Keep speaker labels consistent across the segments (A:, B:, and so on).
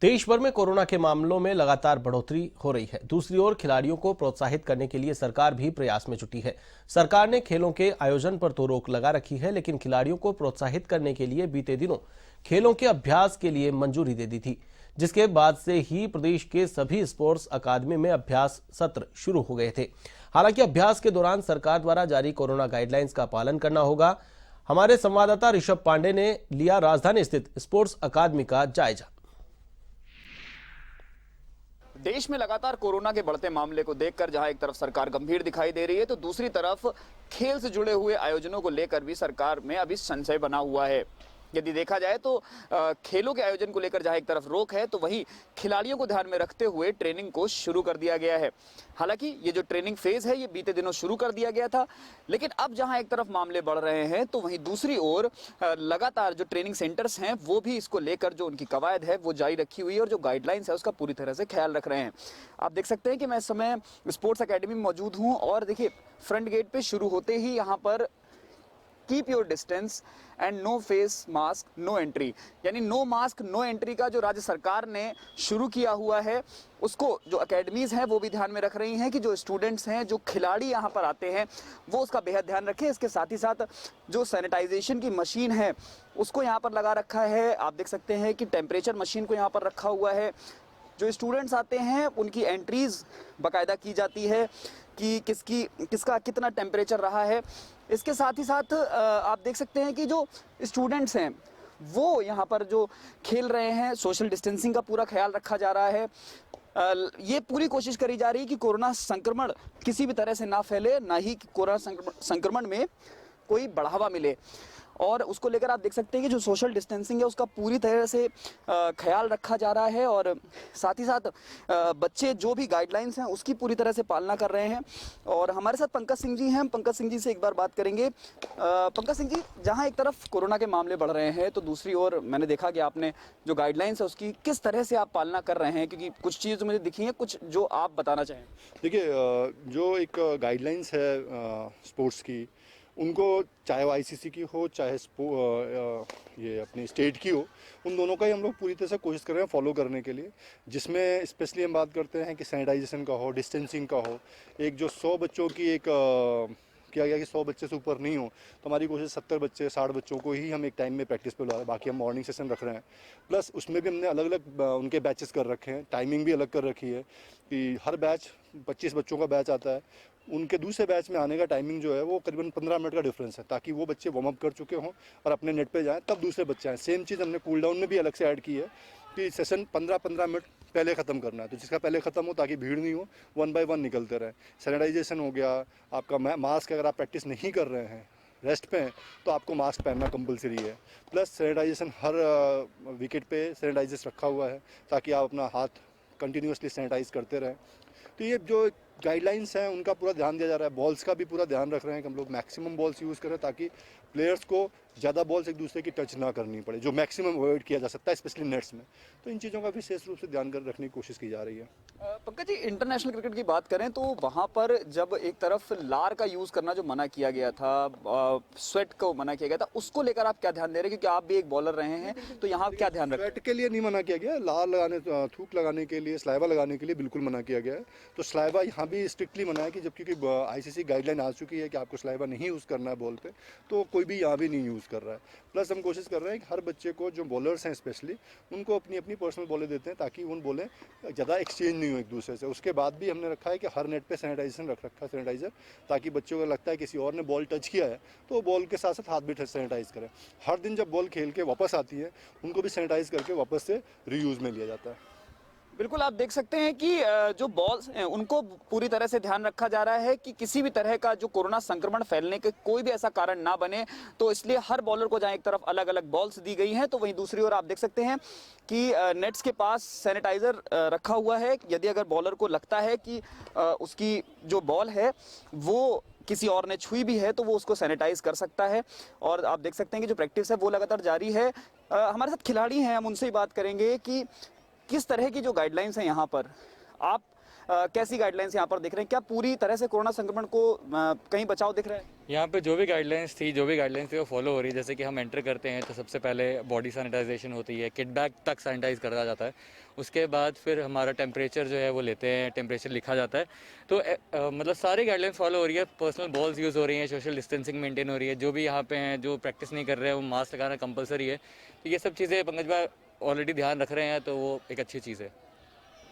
A: देश भर में कोरोना के मामलों में लगातार बढ़ोतरी हो रही है। दूसरी ओर खिलाड़ियों को प्रोत्साहित करने के लिए सरकार भी प्रयास में जुटी है। सरकार ने खेलों के आयोजन पर तो रोक लगा रखी है, लेकिन खिलाड़ियों को प्रोत्साहित करने के लिए बीते दिनों खेलों के अभ्यास के लिए मंजूरी दे दी थी, जिसके बाद से ही प्रदेश के सभी स्पोर्ट्स अकादमी में अभ्यास सत्र शुरू हो गए थे। हालांकि अभ्यास के दौरान सरकार द्वारा जारी कोरोना गाइडलाइंस का पालन करना होगा। हमारे संवाददाता ऋषभ पांडे ने लिया राजधानी स्थित स्पोर्ट्स अकादमी का जायजा।
B: देश में लगातार कोरोना के बढ़ते मामले को देखकर जहां एक तरफ सरकार गंभीर दिखाई दे रही है, तो दूसरी तरफ खेल से जुड़े हुए आयोजनों को लेकर भी सरकार में अभी संशय बना हुआ है। यदि देखा जाए तो खेलों के आयोजन को लेकर जहां एक तरफ रोक है, तो वहीं खिलाड़ियों को ध्यान में रखते हुए ट्रेनिंग को शुरू कर दिया गया है। हालांकि ये जो ट्रेनिंग फेज है, ये बीते दिनों शुरू कर दिया गया था, लेकिन अब जहां एक तरफ मामले बढ़ रहे हैं, तो वहीं दूसरी ओर लगातार जो ट्रेनिंग सेंटर्स हैं, वो भी इसको लेकर जो उनकी कवायद है वो जारी रखी हुई है और जो गाइडलाइंस है उसका पूरी तरह से ख्याल रख रहे हैं। आप देख सकते हैं कि मैं इस समय स्पोर्ट्स अकेडमी में मौजूद हूँ और देखिए, फ्रंट गेट पे शुरू होते ही यहाँ पर keep your distance and no face mask no entry, यानी नो मास्क नो एंट्री का जो राज्य सरकार ने शुरू किया हुआ है, उसको जो अकेडमीज हैं वो भी ध्यान में रख रही हैं कि जो स्टूडेंट्स हैं, जो खिलाड़ी यहाँ पर आते हैं, वो उसका बेहद ध्यान रखें। इसके साथ ही साथ जो सैनिटाइजेशन की मशीन है उसको यहाँ पर लगा रखा है। आप देख सकते हैं कि टेम्परेचर मशीन को यहाँ पर रखा हुआ है। जो स्टूडेंट्स आते हैं उनकी एंट्रीज बाकायदा की जाती है कि किसका कितना टेम्परेचर रहा है। इसके साथ ही साथ आप देख सकते हैं कि जो स्टूडेंट्स हैं वो यहाँ पर जो खेल रहे हैं, सोशल डिस्टेंसिंग का पूरा ख्याल रखा जा रहा है। ये पूरी कोशिश करी जा रही है कि कोरोना संक्रमण किसी भी तरह से ना फैले, ना ही कोरोना संक्रमण में कोई बढ़ावा मिले। और उसको लेकर आप देख सकते हैं कि जो सोशल डिस्टेंसिंग है उसका पूरी तरह से ख्याल रखा जा रहा है और साथ ही साथ बच्चे जो भी गाइडलाइंस हैं उसकी पूरी तरह से पालना कर रहे हैं। और हमारे साथ पंकज सिंह जी हैं, पंकज सिंह जी से एक बार बात करेंगे। पंकज सिंह जी, जहां एक तरफ कोरोना के मामले बढ़ रहे हैं, तो दूसरी ओर मैंने देखा कि आपने जो गाइडलाइंस है उसकी किस तरह से आप पालना कर रहे हैं, क्योंकि कुछ चीज़ मुझे दिखी है, कुछ जो आप बताना चाहें।
C: देखिए, जो एक गाइडलाइंस है स्पोर्ट्स की, उनको चाहे वो आईसीसी की हो, चाहे ये अपनी स्टेट की हो, उन दोनों का ही हम लोग पूरी तरह से कोशिश कर रहे हैं फॉलो करने के लिए। जिसमें स्पेशली हम बात करते हैं कि सैनिटाइजेशन का हो, डिस्टेंसिंग का हो। एक जो 100 बच्चों की एक किया गया कि 100 बच्चे से ऊपर नहीं हो, तो हमारी कोशिश 70 बच्चे 60 बच्चों को ही हम एक टाइम में प्रैक्टिस पे ला रहे हैं। बाकी हम मॉर्निंग सेशन रख रहे हैं। प्लस उसमें भी हमने अलग अलग उनके बैचेस कर रखे हैं, टाइमिंग भी अलग कर रखी है कि हर बैच 25 बच्चों का बैच आता है, उनके दूसरे बैच में आने का टाइमिंग जो है वो करीबन 15 मिनट का डिफरेंस है, ताकि वो बच्चे वार्म अप कर चुके हों और अपने नेट पे जाएं, तब दूसरे बच्चे आएँ। सेम चीज़ हमने कूल डाउन में भी अलग से ऐड की है कि सेशन 15-15 मिनट पहले ख़त्म करना है, तो जिसका पहले ख़त्म हो ताकि भीड़ नहीं हो, 1 बाय 1 निकलते रहें। सैनिटाइजेशन हो गया, आपका मास्क, अगर आप प्रैक्टिस नहीं कर रहे हैं, रेस्ट पे हैं, तो आपको मास्क पहनना कंपलसरी है। प्लस सैनिटाइजेशन, हर विकेट पे सैनिटाइजर रखा हुआ है ताकि आप अपना हाथ कंटिन्यूसली सैनिटाइज करते रहें। तो ये जो गाइडलाइंस हैं उनका पूरा ध्यान दिया जा रहा है। बॉल्स का भी पूरा ध्यान रख रहे हैं कि हम लोग मैक्सिमम बॉल्स यूज़ करें ताकि प्लेयर्स को ज़्यादा बॉल्स एक दूसरे की टच ना करनी पड़े, जो मैक्सिमम अवॉइड किया जा सकता है, स्पेशली नेट्स में। तो इन चीज़ों का विशेष रूप से ध्यान कर रखने की कोशिश की जा रही है।
B: पंकज जी, इंटरनेशनल क्रिकेट की बात करें तो वहाँ पर जब एक तरफ लार का यूज़ करना जो मना किया गया था, स्वेट को मना किया गया था, उसको लेकर आप क्या ध्यान दे रहे हैं, क्योंकि आप भी एक बॉलर रहे हैं, तो यहाँ क्या ध्यान रखें?
C: स्वेट के लिए नहीं मना किया गया, लार लगाने, थूक लगाने के लिए, स्लाइवा लगाने के लिए बिल्कुल मना किया गया है। तो स्लाइवा यहाँ भी स्ट्रिक्टली मना है कि जब, क्योंकि आईसीसी गाइडलाइन आ चुकी है कि आपको स्लाइवा नहीं यूज़ करना है बॉल पे, तो कोई भी यहाँ भी नहीं यूज़ कर रहा है। प्लस हम कोशिश कर रहे हैं कि हर बच्चे को, जो बॉलर्स हैं स्पेशली, उनको अपनी अपनी पर्सनल बॉलें देते हैं ताकि उन बॉलें ज़्यादा एक्सचेंज नहीं हो एक दूसरे से। उसके बाद भी हमने रखा है कि हर नेट पे सैनिटाइजेशन रख रखा है, सैनिटाइजर, ताकि बच्चों को लगता है किसी और ने बॉल टच किया है तो बॉल के साथ साथ हाथ भी सैनिटाइज करें। हर दिन जब बॉल खेल के वापस आती है, उनको भी सैनिटाइज करके वापस से रीयूज़ में लिया जाता है।
B: बिल्कुल, आप देख सकते हैं कि जो बॉल्स हैं उनको पूरी तरह से ध्यान रखा जा रहा है कि किसी भी तरह का जो कोरोना संक्रमण फैलने के कोई भी ऐसा कारण ना बने, तो इसलिए हर बॉलर को जहां एक तरफ अलग अलग बॉल्स दी गई हैं, तो वहीं दूसरी ओर आप देख सकते हैं कि नेट्स के पास सैनिटाइजर रखा हुआ है। यदि अगर बॉलर को लगता है कि उसकी जो बॉल है वो किसी और ने छुई भी है, तो वो उसको सैनिटाइज कर सकता है। और आप देख सकते हैं कि जो प्रैक्टिस है वो लगातार जारी है। हमारे साथ खिलाड़ी हैं, हम उनसे ही बात करेंगे कि किस तरह की जो गाइडलाइंस हैं यहाँ पर, आप कैसी गाइडलाइंस यहाँ पर दिख रहे हैं? क्या पूरी तरह से कोरोना संक्रमण को कहीं बचाव दिख रहा है?
D: यहाँ पे जो भी गाइडलाइंस थी वो फॉलो हो रही है। जैसे कि हम एंटर करते हैं तो सबसे पहले बॉडी सैनिटाइजेशन होती है, किट बैग तक सैनिटाइज करा जाता है। उसके बाद फिर हमारा टेम्परेचर जो है वो लेते हैं, टेम्परेचर लिखा जाता है। तो मतलब सारी गाइडलाइंस फॉलो हो रही है। पर्सनल बॉल्स यूज़ हो रही हैं, सोशल डिस्टेंसिंग मेंटेन हो रही है। जो भी यहाँ पे हैं जो प्रैक्टिस नहीं कर रहे हैं वो मास्क लगाना कंपलसरी है। तो ये सब चीज़ें पंकज भाई ऑलरेडी ध्यान रख रहे हैं, तो वो एक अच्छी चीज़ है।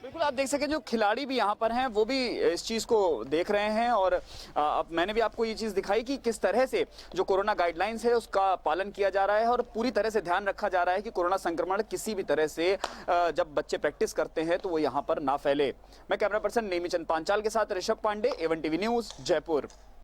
B: बिल्कुल, आप देख सकें जो खिलाड़ी भी यहाँ पर हैं वो भी इस चीज़ को देख रहे हैं। और अब मैंने भी आपको ये चीज़ दिखाई कि किस तरह से जो कोरोना गाइडलाइंस है उसका पालन किया जा रहा है और पूरी तरह से ध्यान रखा जा रहा है कि कोरोना संक्रमण किसी भी तरह से जब बच्चे प्रैक्टिस करते हैं तो वो यहाँ पर ना फैले। मैं कैमरा पर्सन नेमीचंद पांचाल के साथ Rishabh Pande, A1 TV news, Jaipur.